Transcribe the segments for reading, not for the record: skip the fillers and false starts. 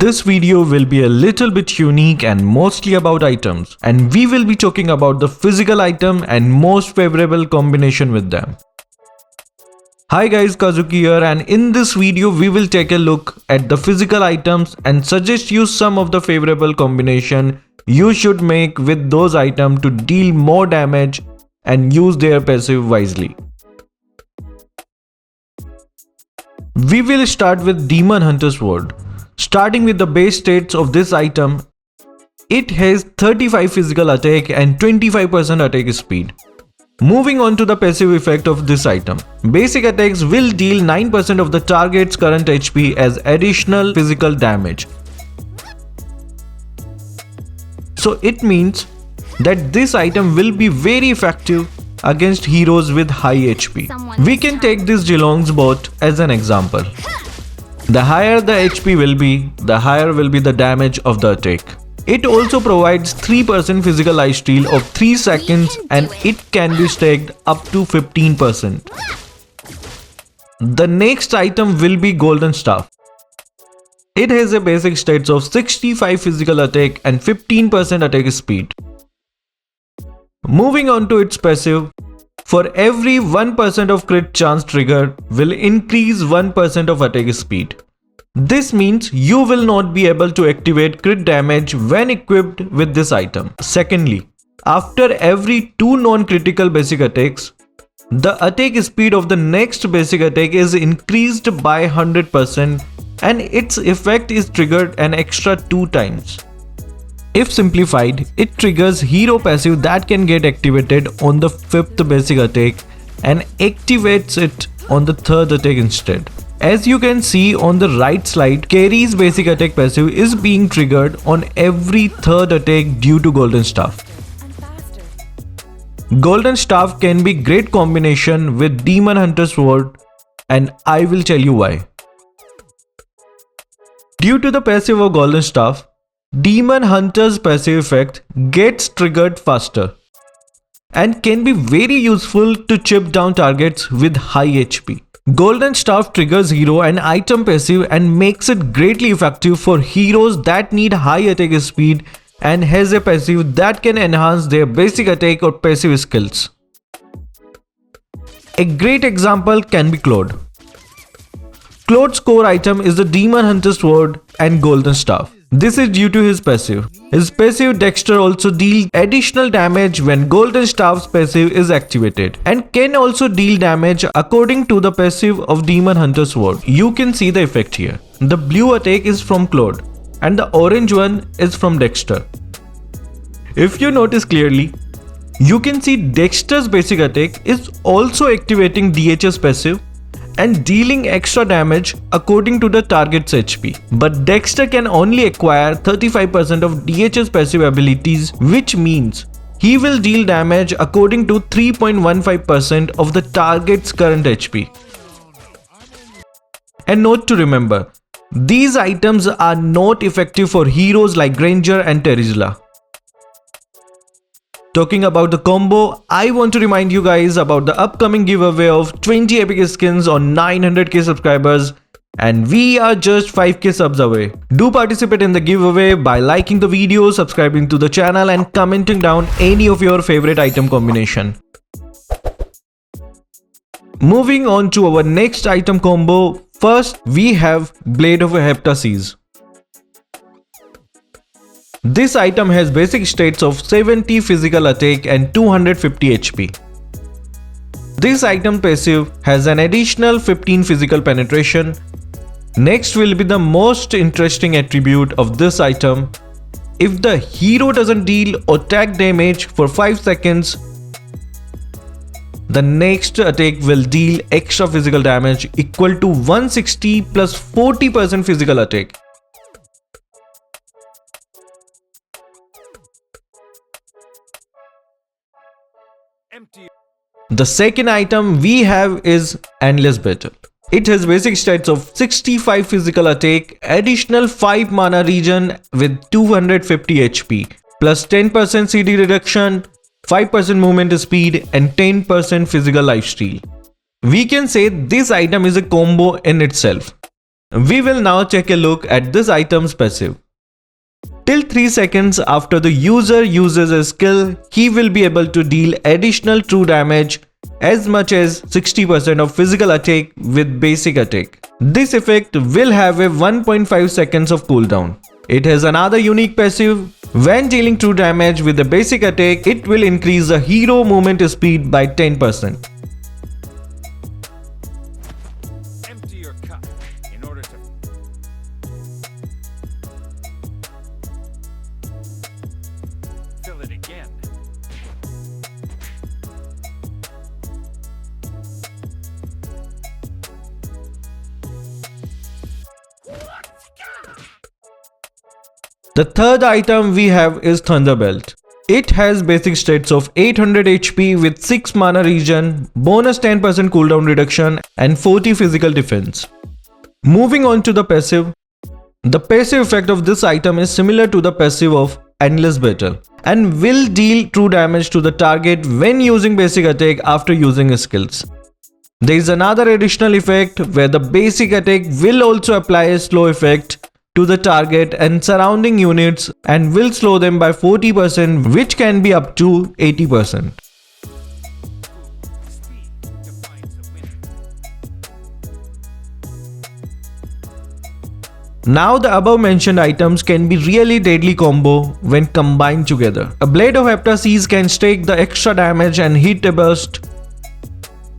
This video will be a little bit unique and mostly about items, and we will be talking about the physical item and most favorable combination with them. Hi guys, Kazuki here, and in this video we will take a look at the physical items and suggest you some of the favorable combination you should make with those items to deal more damage and use their passive wisely. We will start with Demon Hunter's Sword. Starting with the base stats of this item, it has 35 physical attack and 25% attack speed. Moving on to the passive effect of this item. Basic attacks will deal 9% of the target's current HP as additional physical damage. So it means that this item will be very effective against heroes with high HP. We can take this Geelong's bot as an example. The higher the HP will be, the higher will be the damage of the attack. It also provides 3% physical lifesteal of 3 seconds and it can be stacked up to 15%. The next item will be Golden Staff. It has a basic stats of 65 physical attack and 15% attack speed. Moving on to its passive, for every 1% of crit chance trigger will increase 1% of attack speed. This means you will not be able to activate crit damage when equipped with this item. Secondly, after every 2 non-critical basic attacks, the attack speed of the next basic attack is increased by 100% and its effect is triggered an extra 2 times. If simplified, it triggers hero passive that can get activated on the 5th basic attack and activates it on the 3rd attack instead. As you can see on the right slide, Carry's basic attack passive is being triggered on every 3rd attack due to Golden Staff. Golden Staff can be great combination with Demon Hunter's Sword, and I will tell you why. Due to the passive of Golden Staff, Demon Hunter's passive effect gets triggered faster and can be very useful to chip down targets with high HP. Golden Staff triggers hero and item passive and makes it greatly effective for heroes that need high attack speed and has a passive that can enhance their basic attack or passive skills. A great example can be Claude. Claude's core item is the Demon Hunter's Sword and Golden Staff. This is due to his passive. His passive Dexter also deals additional damage when Golden Staff's passive is activated and can also deal damage according to the passive of Demon Hunter's Sword. You can see the effect here. The blue attack is from Claude and the orange one is from Dexter. If you notice clearly, you can see Dexter's basic attack is also activating DH's passive and dealing extra damage according to the target's HP. But Dexter can only acquire 35% of DH's passive abilities, which means he will deal damage according to 3.15% of the target's current HP. And note to remember, these items are not effective for heroes like Granger and Terizla. Talking about the combo, I want to remind you guys about the upcoming giveaway of 20 epic skins on 900k subscribers, and we are just 5k subs away. Do participate in the giveaway by liking the video, subscribing to the channel and commenting down any of your favorite item combination. Moving on to our next item combo, first we have Blade of Heptases. This item has basic stats of 70 physical attack and 250 HP. This item passive has an additional 15 physical penetration. Next will be the most interesting attribute of this item. If the hero doesn't deal attack damage for 5 seconds, the next attack will deal extra physical damage equal to 160 plus 40% physical attack. The second item we have is Endless Battle. It has basic stats of 65 physical attack, additional 5 mana regen with 250 HP, plus 10% CD reduction, 5% movement speed and 10% physical lifesteal. We can say this item is a combo in itself. We will now take a look at this item's passive. Till 3 seconds after the user uses a skill, he will be able to deal additional true damage as much as 60% of physical attack with basic attack. This effect will have a 1.5 seconds of cooldown. It has another unique passive. When dealing true damage with the basic attack, it will increase the hero movement speed by 10%. Empty your cup in order to fill it again. The third item we have is Thunderbolt. It has basic stats of 800 HP with 6 mana regen, bonus 10% cooldown reduction and 40 physical defense. Moving on to the passive. The passive effect of this item is similar to the passive of Endless Battle and will deal true damage to the target when using basic attack after using skills. There is another additional effect where the basic attack will also apply a slow effect to the target and surrounding units and will slow them by 40%, which can be up to 80%. Now the above mentioned items can be really deadly combo when combined together. A Blade of Heptasis can stake the extra damage and hit a burst,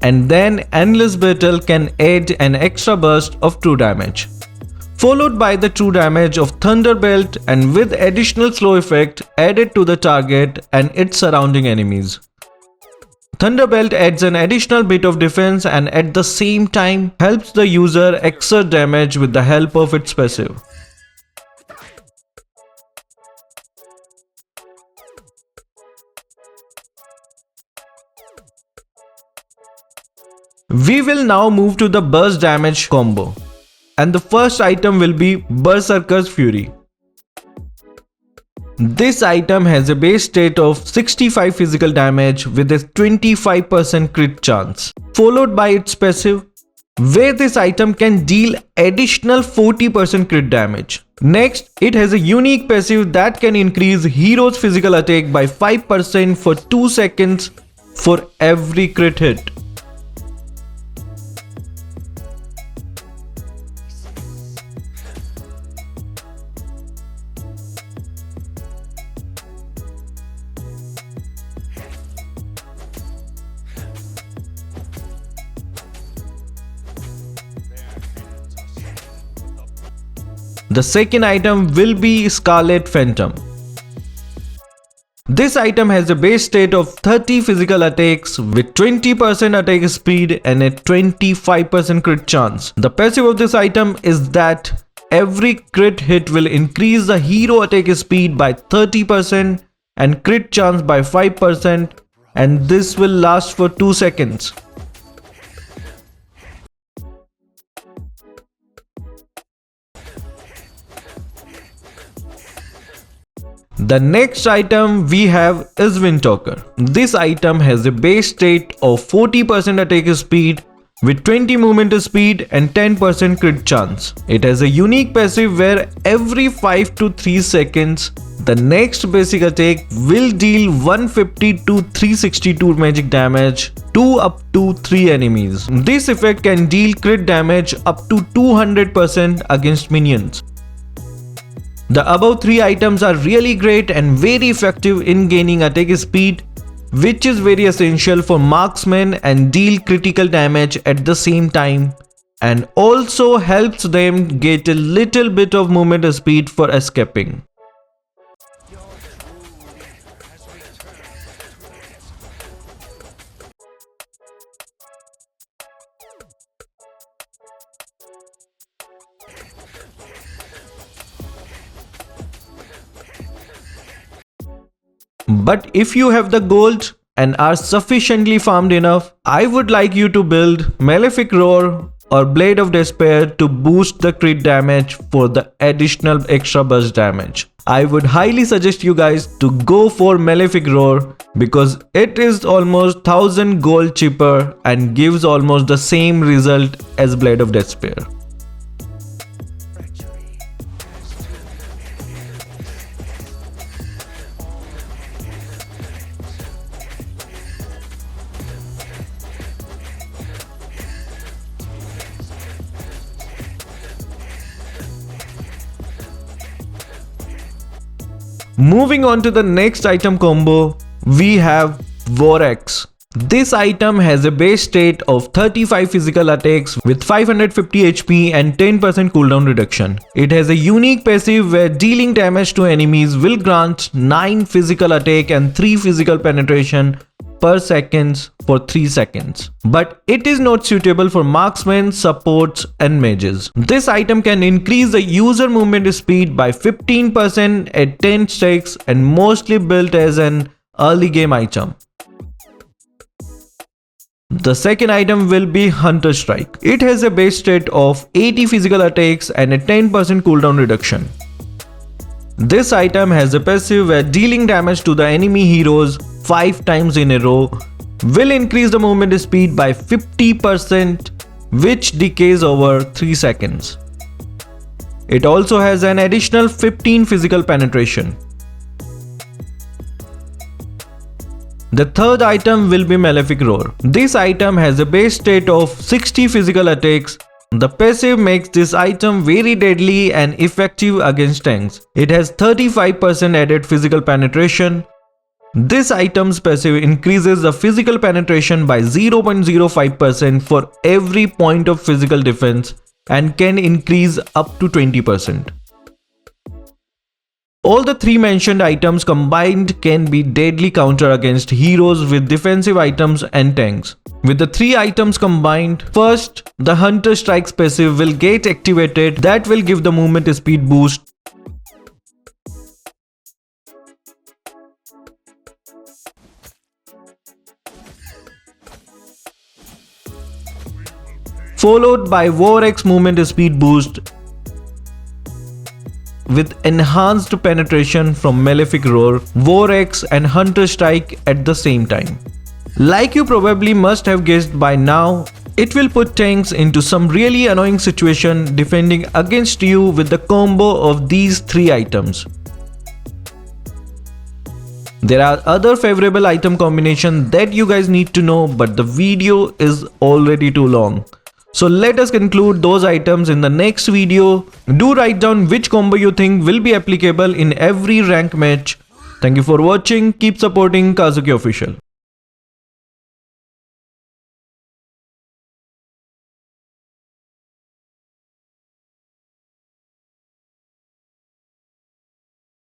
and then Endless Battle can add an extra burst of true damage, followed by the true damage of Thunderbolt and with additional slow effect added to the target and its surrounding enemies. Thunderbolt adds an additional bit of defense and at the same time helps the user exert damage with the help of its passive. We will now move to the burst damage combo. And the first item will be Berserker's Fury. This item has a base stat of 65 physical damage with a 25% crit chance, followed by its passive, where this item can deal additional 40% crit damage. Next, it has a unique passive that can increase hero's physical attack by 5% for 2 seconds for every crit hit. The second item will be Scarlet Phantom. This item has a base stat of 30 physical attacks with 20% attack speed and a 25% crit chance. The passive of this item is that every crit hit will increase the hero attack speed by 30% and crit chance by 5%, and this will last for 2 seconds. The next item we have is Windtalker. This item has a base stat of 40% attack speed with 20 movement speed and 10% crit chance. It has a unique passive where every 5 to 3 seconds the next basic attack will deal 150 to 362 magic damage to up to 3 enemies. This effect can deal crit damage up to 200% against minions. The above 3 items are really great and very effective in gaining attack speed, which is very essential for marksmen and deal critical damage at the same time, and also helps them get a little bit of movement speed for escaping. But if you have the gold and are sufficiently farmed enough, I would like you to build Malefic Roar or Blade of Despair to boost the crit damage for the additional extra burst damage. I would highly suggest you guys to go for Malefic Roar because it is almost 1000 gold cheaper and gives almost the same result as Blade of Despair. Moving on to the next item combo, we have Vorax. This item has a base state of 35 physical attacks with 550 HP and 10% cooldown reduction. It has a unique passive where dealing damage to enemies will grant 9 physical attack and 3 physical penetration per seconds for 3 seconds. But it is not suitable for marksmen, supports and mages. This item can increase the user movement speed by 15% at 10 stacks and mostly built as an early game item. The second item will be Hunter Strike. It has a base stat of 80 physical attacks and a 10% cooldown reduction. This item has a passive where dealing damage to the enemy heroes 5 times in a row will increase the movement speed by 50%, which decays over 3 seconds. It also has an additional 15 physical penetration. The third item will be Malefic Roar. This item has a base stat of 60 physical attacks. The passive makes this item very deadly and effective against tanks. It has 35% added physical penetration. This item's passive increases the physical penetration by 0.05% for every point of physical defense and can increase up to 20%. All the 3 mentioned items combined can be deadly counter against heroes with defensive items and tanks. With the 3 items combined, first, the Hunter Strike's passive will get activated. That will give the movement speed boost. Followed by Vorax movement speed boost with enhanced penetration from Malefic Roar, Vorax and Hunter Strike at the same time. Like you probably must have guessed by now, it will put tanks into some really annoying situation defending against you with the combo of these 3 items. There are other favorable item combinations that you guys need to know, but the video is already too long. So let us conclude those items in the next video. Do write down which combo you think will be applicable in every rank match. Thank you for watching. Keep supporting Kazuki Official.